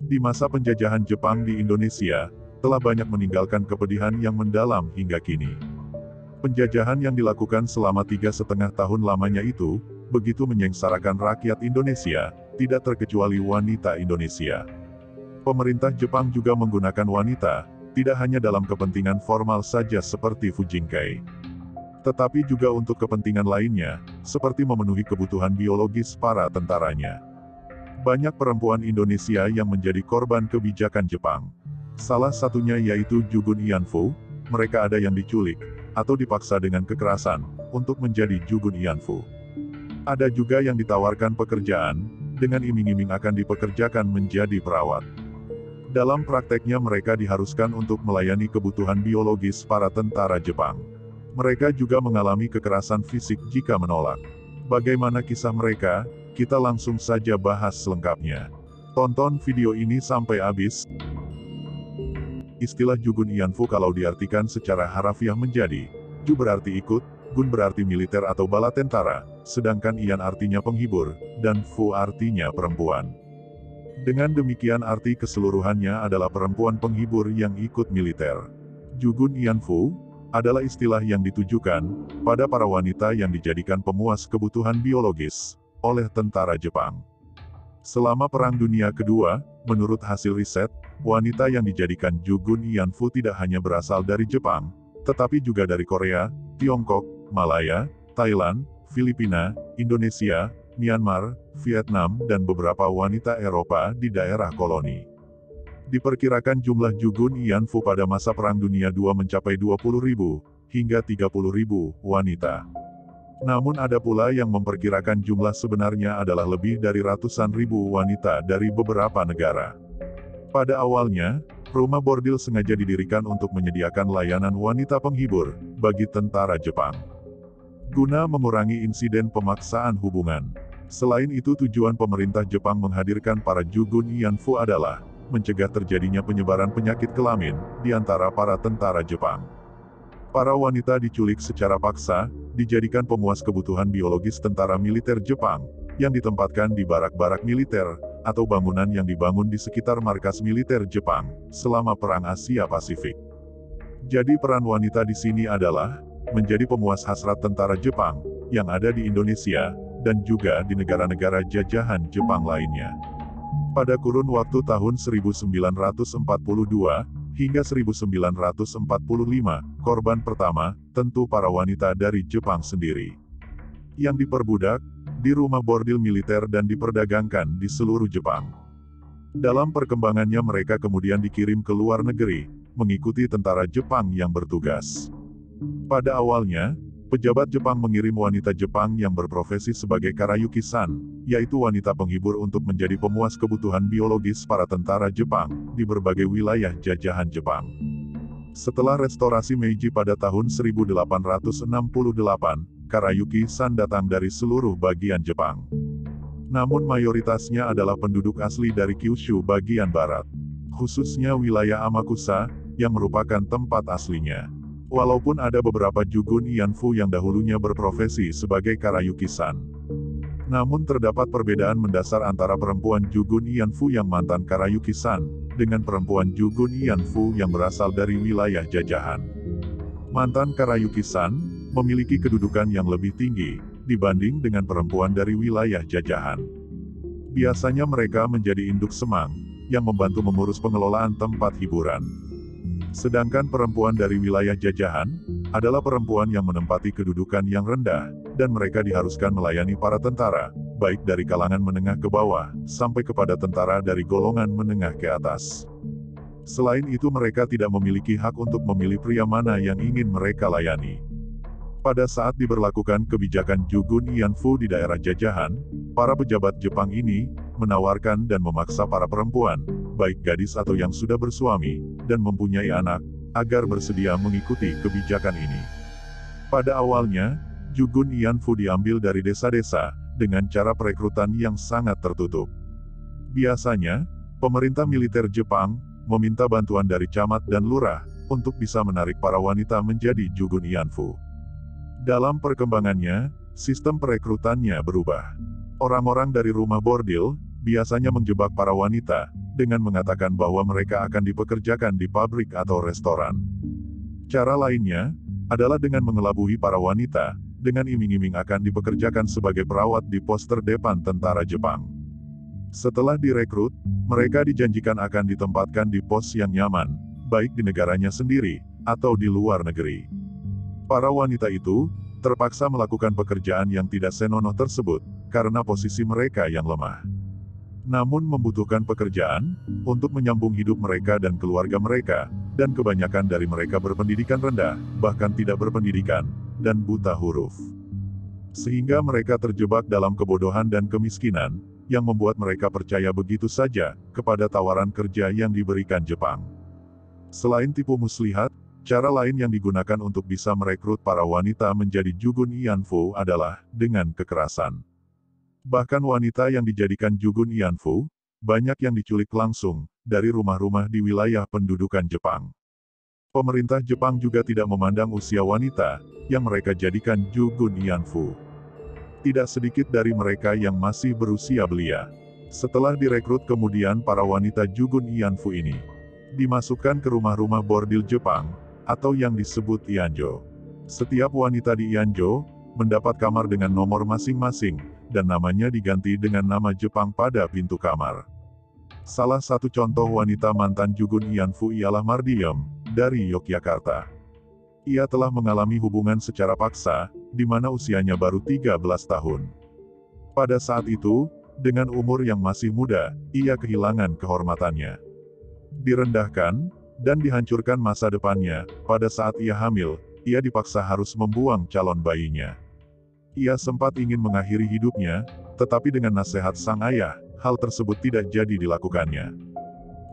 Di masa penjajahan Jepang di Indonesia, telah banyak meninggalkan kepedihan yang mendalam hingga kini. Penjajahan yang dilakukan selama 3,5 tahun lamanya itu, begitu menyengsarakan rakyat Indonesia, tidak terkecuali wanita Indonesia. Pemerintah Jepang juga menggunakan wanita, tidak hanya dalam kepentingan formal saja seperti Fujinkai, tetapi juga untuk kepentingan lainnya, seperti memenuhi kebutuhan biologis para tentaranya. Banyak perempuan Indonesia yang menjadi korban kebijakan Jepang. Salah satunya yaitu Jugun Ianfu, mereka ada yang diculik, atau dipaksa dengan kekerasan, untuk menjadi Jugun Ianfu. Ada juga yang ditawarkan pekerjaan, dengan iming-iming akan dipekerjakan menjadi perawat. Dalam prakteknya mereka diharuskan untuk melayani kebutuhan biologis para tentara Jepang. Mereka juga mengalami kekerasan fisik jika menolak. Bagaimana kisah mereka? Kita langsung saja bahas selengkapnya. Tonton video ini sampai habis. Istilah Jugun Ianfu kalau diartikan secara harafiah menjadi, Ju berarti ikut, Gun berarti militer atau bala tentara, sedangkan Ian artinya penghibur, dan Fu artinya perempuan. Dengan demikian arti keseluruhannya adalah perempuan penghibur yang ikut militer. Jugun Ianfu adalah istilah yang ditujukan pada para wanita yang dijadikan pemuas kebutuhan biologis oleh tentara Jepang. Selama Perang Dunia Kedua, menurut hasil riset, wanita yang dijadikan Jugun Ianfu tidak hanya berasal dari Jepang, tetapi juga dari Korea, Tiongkok, Malaya, Thailand, Filipina, Indonesia, Myanmar, Vietnam, dan beberapa wanita Eropa di daerah koloni. Diperkirakan jumlah Jugun Ianfu pada masa Perang Dunia II mencapai 20.000 hingga 30.000 wanita. Namun ada pula yang memperkirakan jumlah sebenarnya adalah lebih dari ratusan ribu wanita dari beberapa negara. Pada awalnya, rumah bordil sengaja didirikan untuk menyediakan layanan wanita penghibur bagi tentara Jepang, guna mengurangi insiden pemaksaan hubungan. Selain itu tujuan pemerintah Jepang menghadirkan para Jugun Ianfu adalah mencegah terjadinya penyebaran penyakit kelamin di antara para tentara Jepang. Para wanita diculik secara paksa, dijadikan pemuas kebutuhan biologis tentara militer Jepang, yang ditempatkan di barak-barak militer, atau bangunan yang dibangun di sekitar markas militer Jepang, selama Perang Asia Pasifik. Jadi peran wanita di sini adalah, menjadi pemuas hasrat tentara Jepang, yang ada di Indonesia, dan juga di negara-negara jajahan Jepang lainnya. Pada kurun waktu tahun 1942, hingga 1945, korban pertama, tentu para wanita dari Jepang sendiri, yang diperbudak, di rumah bordil militer dan diperdagangkan di seluruh Jepang. Dalam perkembangannya mereka kemudian dikirim ke luar negeri, mengikuti tentara Jepang yang bertugas. Pada awalnya, pejabat Jepang mengirim wanita Jepang yang berprofesi sebagai Karayuki-san, yaitu wanita penghibur untuk menjadi pemuas kebutuhan biologis para tentara Jepang, di berbagai wilayah jajahan Jepang. Setelah restorasi Meiji pada tahun 1868, Karayuki-san datang dari seluruh bagian Jepang. Namun mayoritasnya adalah penduduk asli dari Kyushu bagian barat, khususnya wilayah Amakusa, yang merupakan tempat aslinya. Walaupun ada beberapa Jugun Ianfu yang dahulunya berprofesi sebagai Karayuki-san, namun terdapat perbedaan mendasar antara perempuan Jugun Ianfu yang mantan Karayuki-san, dengan perempuan Jugun Ianfu yang berasal dari wilayah jajahan. Mantan Karayuki-san memiliki kedudukan yang lebih tinggi, dibanding dengan perempuan dari wilayah jajahan. Biasanya mereka menjadi induk semang, yang membantu mengurus pengelolaan tempat hiburan. Sedangkan perempuan dari wilayah jajahan, adalah perempuan yang menempati kedudukan yang rendah, dan mereka diharuskan melayani para tentara, baik dari kalangan menengah ke bawah, sampai kepada tentara dari golongan menengah ke atas. Selain itu mereka tidak memiliki hak untuk memilih pria mana yang ingin mereka layani. Pada saat diberlakukan kebijakan Jugun Ianfu di daerah jajahan, para pejabat Jepang ini, menawarkan dan memaksa para perempuan, baik gadis atau yang sudah bersuami, dan mempunyai anak, agar bersedia mengikuti kebijakan ini. Pada awalnya, Jugun Ianfu diambil dari desa-desa, dengan cara perekrutan yang sangat tertutup. Biasanya, pemerintah militer Jepang, meminta bantuan dari camat dan lurah, untuk bisa menarik para wanita menjadi Jugun Ianfu. Dalam perkembangannya, sistem perekrutannya berubah. Orang-orang dari rumah bordil, biasanya menjebak para wanita, dengan mengatakan bahwa mereka akan dipekerjakan di pabrik atau restoran. Cara lainnya adalah dengan mengelabui para wanita, dengan iming-iming akan dipekerjakan sebagai perawat di pos terdepan tentara Jepang. Setelah direkrut, mereka dijanjikan akan ditempatkan di pos yang nyaman, baik di negaranya sendiri, atau di luar negeri. Para wanita itu terpaksa melakukan pekerjaan yang tidak senonoh tersebut, karena posisi mereka yang lemah. Namun membutuhkan pekerjaan, untuk menyambung hidup mereka dan keluarga mereka, dan kebanyakan dari mereka berpendidikan rendah, bahkan tidak berpendidikan, dan buta huruf. Sehingga mereka terjebak dalam kebodohan dan kemiskinan, yang membuat mereka percaya begitu saja, kepada tawaran kerja yang diberikan Jepang. Selain tipu muslihat, cara lain yang digunakan untuk bisa merekrut para wanita menjadi Jugun Ianfu adalah dengan kekerasan. Bahkan wanita yang dijadikan Jugun Ianfu, banyak yang diculik langsung, dari rumah-rumah di wilayah pendudukan Jepang. Pemerintah Jepang juga tidak memandang usia wanita, yang mereka jadikan Jugun Ianfu. Tidak sedikit dari mereka yang masih berusia belia. Setelah direkrut kemudian para wanita Jugun Ianfu ini dimasukkan ke rumah-rumah bordil Jepang, atau yang disebut Ianjo. Setiap wanita di Ianjo mendapat kamar dengan nomor masing-masing, dan namanya diganti dengan nama Jepang pada pintu kamar. Salah satu contoh wanita mantan Jugun Ianfu ialah Mardiem, dari Yogyakarta. Ia telah mengalami hubungan secara paksa, di mana usianya baru 13 tahun. Pada saat itu, dengan umur yang masih muda, ia kehilangan kehormatannya. Direndahkan, dan dihancurkan masa depannya. Pada saat ia hamil, ia dipaksa harus membuang calon bayinya. Ia sempat ingin mengakhiri hidupnya, tetapi dengan nasihat sang ayah, hal tersebut tidak jadi dilakukannya.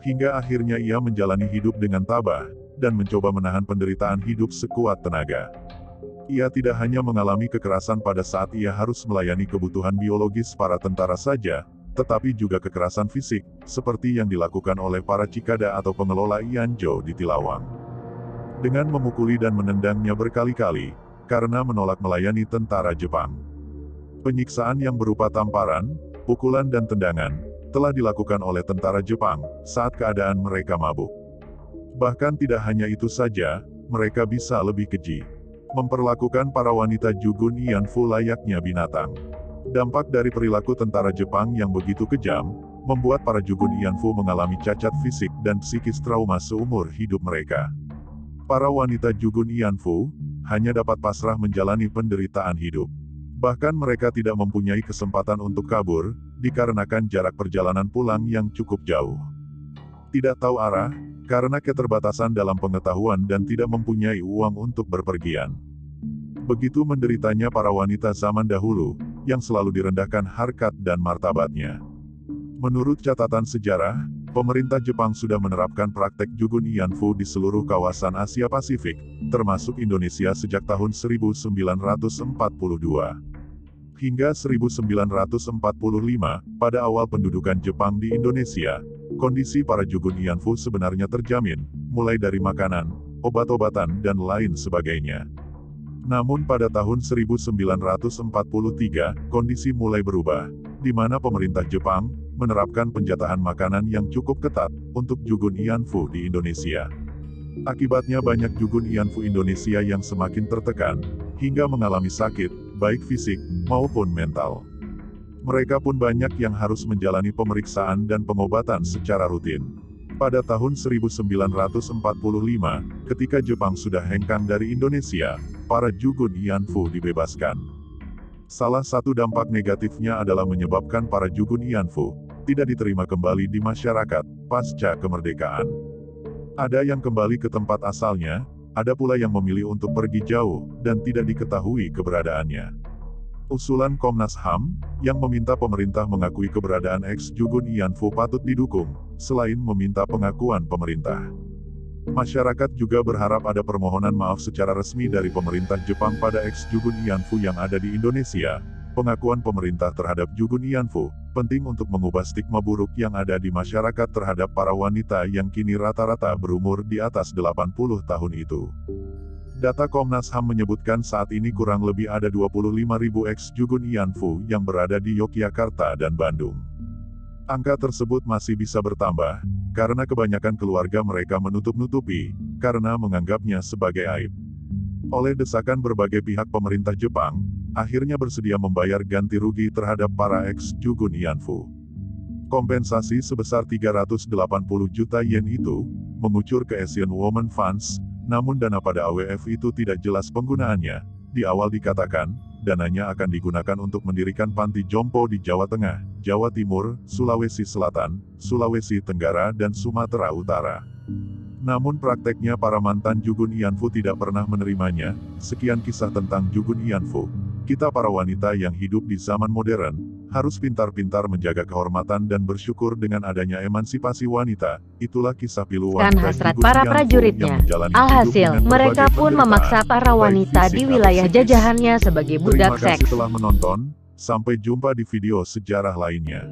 Hingga akhirnya ia menjalani hidup dengan tabah, dan mencoba menahan penderitaan hidup sekuat tenaga. Ia tidak hanya mengalami kekerasan pada saat ia harus melayani kebutuhan biologis para tentara saja, tetapi juga kekerasan fisik, seperti yang dilakukan oleh para cikada atau pengelola Ianjo di Tilawang. Dengan memukuli dan menendangnya berkali-kali, karena menolak melayani tentara Jepang. Penyiksaan yang berupa tamparan, pukulan dan tendangan, telah dilakukan oleh tentara Jepang, saat keadaan mereka mabuk. Bahkan tidak hanya itu saja, mereka bisa lebih keji. Memperlakukan para wanita Jugun Ianfu layaknya binatang. Dampak dari perilaku tentara Jepang yang begitu kejam, membuat para Jugun Ianfu mengalami cacat fisik dan psikis trauma seumur hidup mereka. Para wanita Jugun Ianfu hanya dapat pasrah menjalani penderitaan hidup. Bahkan mereka tidak mempunyai kesempatan untuk kabur, dikarenakan jarak perjalanan pulang yang cukup jauh. Tidak tahu arah, karena keterbatasan dalam pengetahuan dan tidak mempunyai uang untuk berpergian. Begitu menderitanya para wanita zaman dahulu, yang selalu direndahkan harkat dan martabatnya. Menurut catatan sejarah, pemerintah Jepang sudah menerapkan praktek Jugun Ianfu di seluruh kawasan Asia Pasifik, termasuk Indonesia sejak tahun 1942. Hingga 1945, pada awal pendudukan Jepang di Indonesia, kondisi para Jugun Ianfu sebenarnya terjamin, mulai dari makanan, obat-obatan dan lain sebagainya. Namun pada tahun 1943, kondisi mulai berubah, di mana pemerintah Jepang menerapkan penjatahan makanan yang cukup ketat untuk Jugun Ianfu di Indonesia. Akibatnya banyak Jugun Ianfu Indonesia yang semakin tertekan, hingga mengalami sakit, baik fisik maupun mental. Mereka pun banyak yang harus menjalani pemeriksaan dan pengobatan secara rutin. Pada tahun 1945, ketika Jepang sudah hengkang dari Indonesia, para Jugun Ianfu dibebaskan. Salah satu dampak negatifnya adalah menyebabkan para Jugun Ianfu tidak diterima kembali di masyarakat pasca kemerdekaan. Ada yang kembali ke tempat asalnya, ada pula yang memilih untuk pergi jauh dan tidak diketahui keberadaannya. Usulan Komnas HAM, yang meminta pemerintah mengakui keberadaan ex-Jugun Ianfu patut didukung, selain meminta pengakuan pemerintah. Masyarakat juga berharap ada permohonan maaf secara resmi dari pemerintah Jepang pada ex-Jugun Ianfu yang ada di Indonesia. Pengakuan pemerintah terhadap Jugun Ianfu, penting untuk mengubah stigma buruk yang ada di masyarakat terhadap para wanita yang kini rata-rata berumur di atas 80 tahun itu. Data Komnas HAM menyebutkan saat ini kurang lebih ada 25.000 ex-Jugun Ianfu yang berada di Yogyakarta dan Bandung. Angka tersebut masih bisa bertambah, karena kebanyakan keluarga mereka menutup-nutupi, karena menganggapnya sebagai aib. Oleh desakan berbagai pihak, pemerintah Jepang akhirnya bersedia membayar ganti rugi terhadap para ex-Jugun Ianfu. Kompensasi sebesar 380 juta yen itu mengucur ke Asian Women Funds, namun dana pada AWF itu tidak jelas penggunaannya. Di awal dikatakan, dananya akan digunakan untuk mendirikan panti jompo di Jawa Tengah, Jawa Timur, Sulawesi Selatan, Sulawesi Tenggara dan Sumatera Utara. Namun prakteknya para mantan Jugun Ianfu tidak pernah menerimanya. Sekian kisah tentang Jugun Ianfu. Kita para wanita yang hidup di zaman modern, harus pintar-pintar menjaga kehormatan dan bersyukur dengan adanya emansipasi wanita. Itulah kisah pilu Dan wanita hasrat Jugun para Ianfu prajuritnya. yang menjalani hidup Alhasil, dengan mereka berbagai pun penderitaan, memaksa para baik wanita fisik di atau wilayah psikis. jajahannya sebagai budak Terima kasih seks. telah menonton, sampai jumpa di video sejarah lainnya.